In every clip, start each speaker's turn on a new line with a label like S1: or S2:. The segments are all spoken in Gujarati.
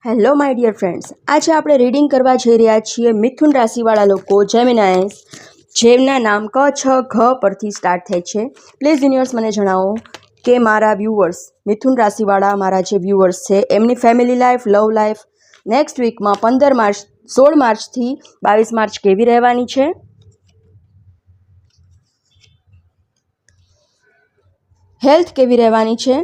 S1: હેલો માય ડિયર ફ્રેન્ડ્સ, આજે આપણે રીડિંગ કરવા જઈ રહ્યા છીએ મિથુન રાશિવાળા લોકો જેમિનાઇઝ જેમના નામ ક છ ઘ પરથી સ્ટાર્ટ થાય છે. પ્લીઝ યુનિવર્સ મને જણાવો કે મારા વ્યૂવર્સ મિથુન રાશિવાળા મારા જે વ્યૂવર્સ છે એમની family life, love life next વીકમાં 16 માર્ચથી 22 માર્ચ કેવી રહેવાની છે. હેલ્થ કેવી રહેવાની છે.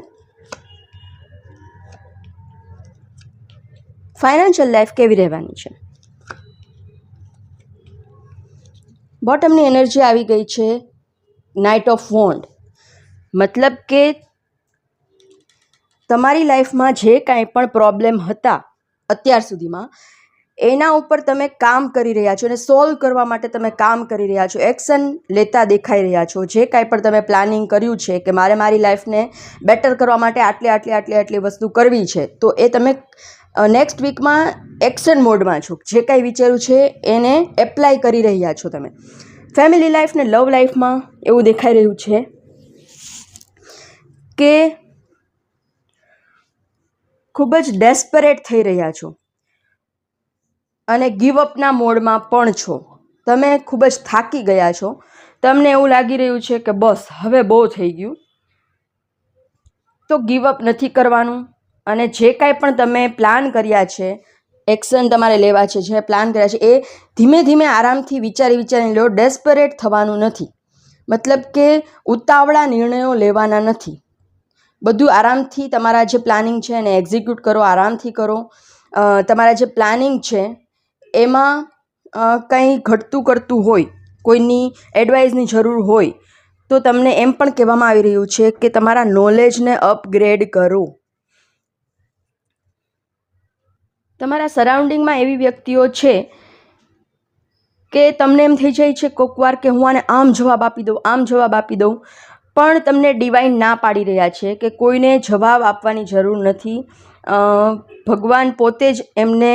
S1: ફાઇનાન્શિયલ લાઈફ કેવી રહેવાની છે. બોટમની એનર્જી આવી ગઈ છે નાઇટ ઓફ વોન્ડ, મતલબ કે તમારી લાઈફમાં જે કાંઈ પણ પ્રોબ્લેમ હતા અત્યાર સુધીમાં એના ઉપર તમે કામ કરી રહ્યા છો અને સોલ્વ કરવા માટે તમે કામ કરી રહ્યા છો, એક્શન લેતા દેખાઈ રહ્યા છો. જે કાંઈ પણ તમે પ્લાનિંગ કર્યું છે કે મારે મારી લાઈફને બેટર કરવા માટે આટલી વસ્તુ કરવી છે, તો એ તમે નેક્સ્ટ વીકમાં એક્શન મોડમાં છો. જે કાંઈ વિચાર્યું છે એને એપ્લાય કરી રહ્યા છો તમે. ફેમિલી લાઈફ ને લવ લાઈફમાં એવું દેખાઈ રહ્યું છે કે ખૂબ જ ડેસ્પરેટ થઈ રહ્યા છો અને ગીવઅપના મોડમાં પણ છો. તમે ખૂબ જ થાકી ગયા છો. તમને એવું લાગી રહ્યું છે કે બસ હવે બહુ થઈ ગયું, તો ગીવઅપ નથી કરવાનું અને જે કાંઈ પણ તમે પ્લાન કર્યા છે, એક્શન તમારે લેવા છે, જે પ્લાન કર્યા છે એ ધીમે ધીમે આરામથી વિચારી લો. ડેસ્પરેટ થવાનું નથી, મતલબ કે ઉતાવળા નિર્ણયો લેવાના નથી. બધું આરામથી તમારા જે પ્લાનિંગ છે એને એક્ઝિક્યુટ કરો, આરામથી કરો. તમારા જે પ્લાનિંગ છે એમાં કંઈ ઘટતું કરતું હોય, કોઈની એડવાઇસની જરૂર હોય તો તમને એમ પણ કહેવામાં આવી રહ્યું છે કે તમારા નોલેજને અપગ્રેડ કરો. તમારા સરાઉન્ડિંગમાં એવી વ્યક્તિઓ છે કે તમને એમ થઈ જાય છે કોઈક વાર કે હું આને આમ જવાબ આપી દઉં, પણ તમને ડિવાઇન ના પાડી રહ્યા છે કે કોઈને જવાબ આપવાની જરૂર નથી. ભગવાન પોતે જ એમને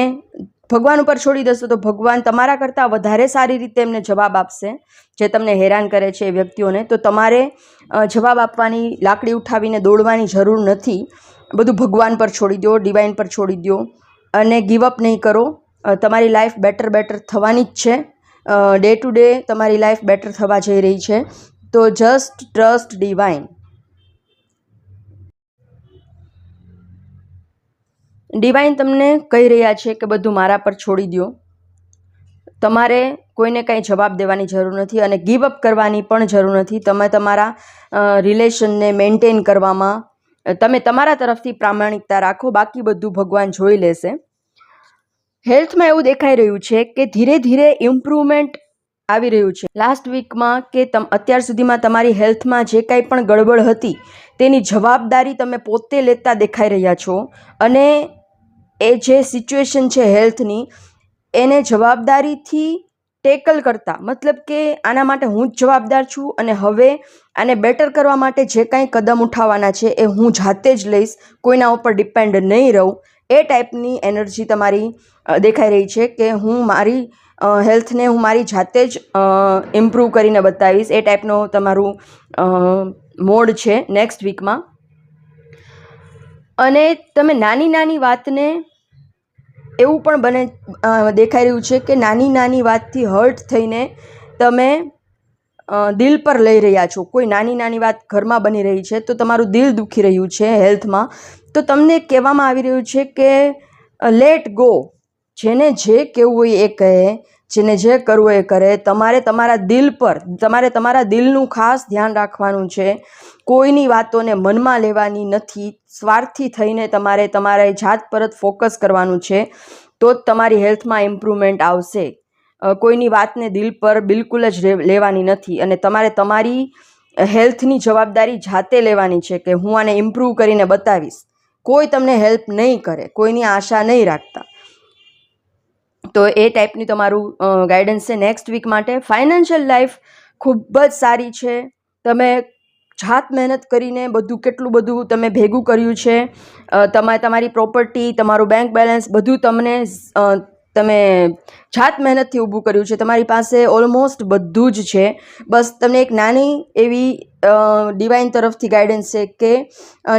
S1: ભગવાન ઉપર છોડી દેશો તો ભગવાન તમારા કરતાં વધારે સારી રીતે એમને જવાબ આપશે. જે તમને હેરાન કરે છે એ વ્યક્તિઓને, તો તમારે જવાબ આપવાની, લાકડી ઉઠાવીને દોડવાની જરૂર નથી. બધું ભગવાન પર છોડી દો, ડિવાઇન પર છોડી દો અને ગીવઅપ નહીં કરો. તમારી લાઈફ બેટર થવાની જ છે. ડે ટુ ડે તમારી લાઈફ બેટર થવા જઈ રહી છે. તો જસ્ટ ટ્રસ્ટ ડિવાઇન. ડિવાઇન તમને કહી રહ્યા છે કે બધું મારા પર છોડી દો. તમારે કોઈને કાંઈ જવાબ દેવાની જરૂર નથી અને ગીવઅપ કરવાની પણ જરૂર નથી. તમે તમારા રિલેશનને મેન્ટેન કરવામાં તમે તમારા તરફથી પ્રામાણિકતા રાખો, બાકી બધું ભગવાન જોઈ લેશે. હેલ્થમાં એવું દેખાઈ રહ્યું છે કે ધીરે ધીરે ઇમ્પ્રુવમેન્ટ આવી રહ્યું છે. લાસ્ટ વીકમાં કે અત્યાર સુધીમાં તમારી હેલ્થમાં જે કાંઈ પણ ગડબડ હતી તેની જવાબદારી તમે પોતે લેતા દેખાઈ રહ્યા છો અને એ જે સિચ્યુએશન છે હેલ્થની એને જવાબદારીથી ટેકલ કરતા, મતલબ કે આના માટે હું જ જવાબદાર છું અને હવે આને બેટર કરવા માટે જે કાંઈ કદમ ઉઠાવવાના છે એ હું જાતે જ લઈશ, કોઈના ઉપર ડિપેન્ડ નહીં રહું. એ ટાઈપની એનર્જી તમારી દેખાઈ રહી છે કે હું મારી હેલ્થને હું મારી જાતે જ ઇમ્પ્રૂવ કરીને બતાવીશ. એ ટાઈપનો તમારું મોડ છે નેક્સ્ટ વીકમાં. અને તમે નાની વાતને એવું પણ દેખાઈ રહ્યું છે કે નાની વાતથી હર્ટ થઈને તમે દિલ પર લઈ રહ્યા છો. કોઈ નાની વાત ઘરમાં બની રહી છે તો તમારું દિલ દુખી રહ્યું છે હેલ્થમાં. તો તમને કહેવામાં આવી રહ્યું છે કે લેટ ગો. જેને જે કહેવું હોય એ કહે, જેને જે કરવું હોય એ કરે. તમારે તમારા દિલનું ખાસ ધ્યાન રાખવાનું છે. કોઈની વાતોને મનમાં લેવાની નથી. સ્વાર્થી થઈને તમારે જાત પરત ફોકસ કરવાનું છે, તો જ તમારી હેલ્થમાં ઇમ્પ્રુવમેન્ટ આવશે. કોઈની વાતને દિલ પર બિલકુલ જ લેવાની નથી અને તમારે તમારી હેલ્થની જવાબદારી જાતે લેવાની છે કે હું આને ઇમ્પ્રૂવ કરીને બતાવીશ. કોઈ તમને હેલ્પ નહીં કરે, કોઈની આશા નહીં રાખતા. તો એ ટાઈપની તમારું ગાઈડન્સ છે નેક્સ્ટ વીક માટે. ફાઇનાન્શિયલ લાઈફ ખૂબ જ સારી છે. તમે જાત મહેનત કરીને કેટલું બધું તમે ભેગું કર્યું છે. તમારી પ્રોપર્ટી, તમારું બેંક બેલેન્સ બધું તમે જાત મહેનતથી ઊભું કર્યું છે. તમારી પાસે ઓલમોસ્ટ બધું જ છે. બસ તમને એક નાની એવી ડિવાઇન તરફથી ગાઈડન્સ છે કે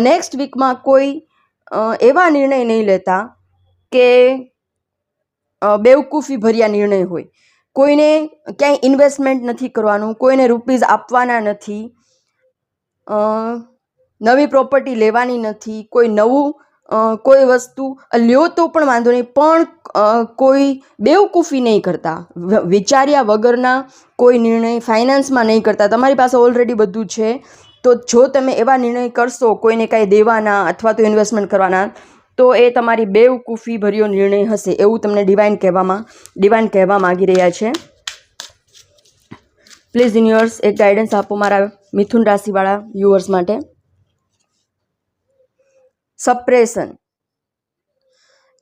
S1: નેક્સ્ટ વીકમાં કોઈ એવા નિર્ણય નહીં લેતા કે બેવકૂફી ભર્યા નિર્ણય હોય. કોઈને ક્યાંય ઇન્વેસ્ટમેન્ટ નથી કરવાનું, કોઈને રૂપીઝ આપવાના નથી, નવી પ્રોપર્ટી લેવાની નથી, કોઈ નવું કોઈ વસ્તુ લ્યો તો પણ વાંધો નહીં, પણ કોઈ બેવકૂફી નહીં કરતા, વિચાર્યા વગરના કોઈ નિર્ણય ફાઇનાન્સમાં નહીં કરતા. તમારી પાસે ઓલરેડી બધું છે, તો જો તમે એવા નિર્ણય કરશો કોઈને કાંઈ દેવાના અથવા તો ઇન્વેસ્ટમેન્ટ કરવાના, તો એ તમારી બેવકૂફી ભર્યો નિર્ણય હશે, એવું તમને ડિવાઇન કહેવા માગી રહ્યા છે. પ્લીઝ યુનિવર્સ એક ગાઈડન્સ આપો મારા મિથુન રાશિવાળા વ્યુઅર્સ માટે. સપ્રેશન,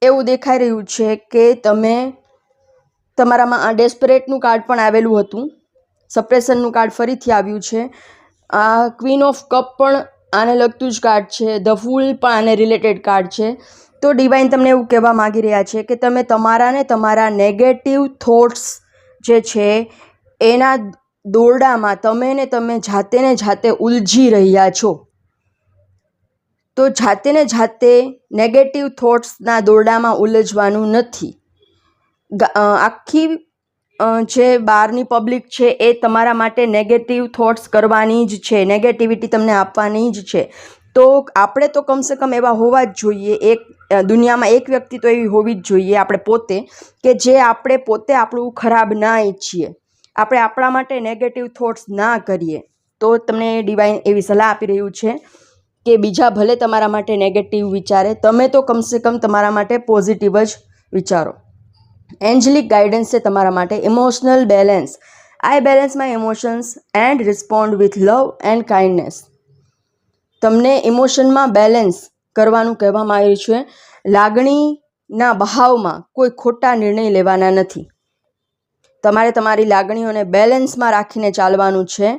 S1: એવું દેખાઈ રહ્યું છે કે તમારામાં આ ડેસ્પરેટનું કાર્ડ પણ આવેલું હતું, સપ્રેશનનું કાર્ડ ફરીથી આવ્યું છે. આ ક્વીન ઓફ કપ પણ આને લગતું જ કાર્ડ છે, ધ ફૂલ પણ આને રિલેટેડ કાર્ડ છે. તો ડિવાઇન તમને એવું કહેવા માગી રહ્યા છે કે તમે તમારા નેગેટિવ થોટ્સ જે છે એના દોરડામાં તમે જાતે ઉલઝી રહ્યા છો. તો જાતે નેગેટિવ થોટ્સના દોરડામાં ઉલઝવાનું નથી. આખી જે બહારની પબ્લિક છે એ તમારા માટે નેગેટિવ થોટ્સ કરવાની જ છે, નેગેટિવિટી તમને આપવાની જ છે. તો આપણે તો કમસે કમ એવા હોવા જ જોઈએ, દુનિયામાં એક વ્યક્તિ તો એવી હોવી જ જોઈએ આપણે પોતે, કે જે આપણે પોતે આપણું ખરાબ ના ઈચ્છીએ, આપણે આપણા માટે નેગેટિવ થોટ્સ ના કરીએ. તો તમને ડિવાઇન એવી સલાહ આપી રહ્યું છે કે બીજા ભલે તમારા માટે નેગેટિવ વિચારે, તમે તો કમસે કમ તમારા માટે પોઝિટિવ જ વિચારો. એન્જલિક ગાઈડન્સ છે તમારા માટે emotional balance. I balance my emotions and respond with love and kindness. તમને ઇમોશનમાં બેલેન્સ કરવાનું કહેવામાં આવ્યું છે. લાગણીના બહાવમાં કોઈ ખોટા નિર્ણય લેવાના નથી. તમારે તમારી લાગણીઓને બેલેન્સમાં રાખીને ચાલવાનું છે,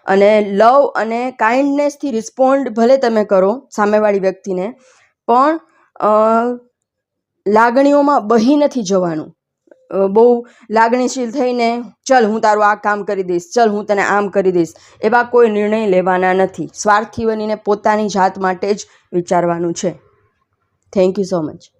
S1: અને લવ અને કાઇન્ડનેસથી રિસ્પોન્ડ ભલે તમે કરો સામેવાળી વ્યક્તિને, પણ લાગણીઓમાં બહી નથી જવાનું. બહુ લાગણીશીલ થઈને ચલ હું તારું આ કામ કરી દઈશ, ચલ હું તને આમ કરી દઈશ, એવા કોઈ નિર્ણય લેવાના નથી. સ્વાર્થી બનીને પોતાની જાત માટે જ વિચારવાનું છે. Thank you so much.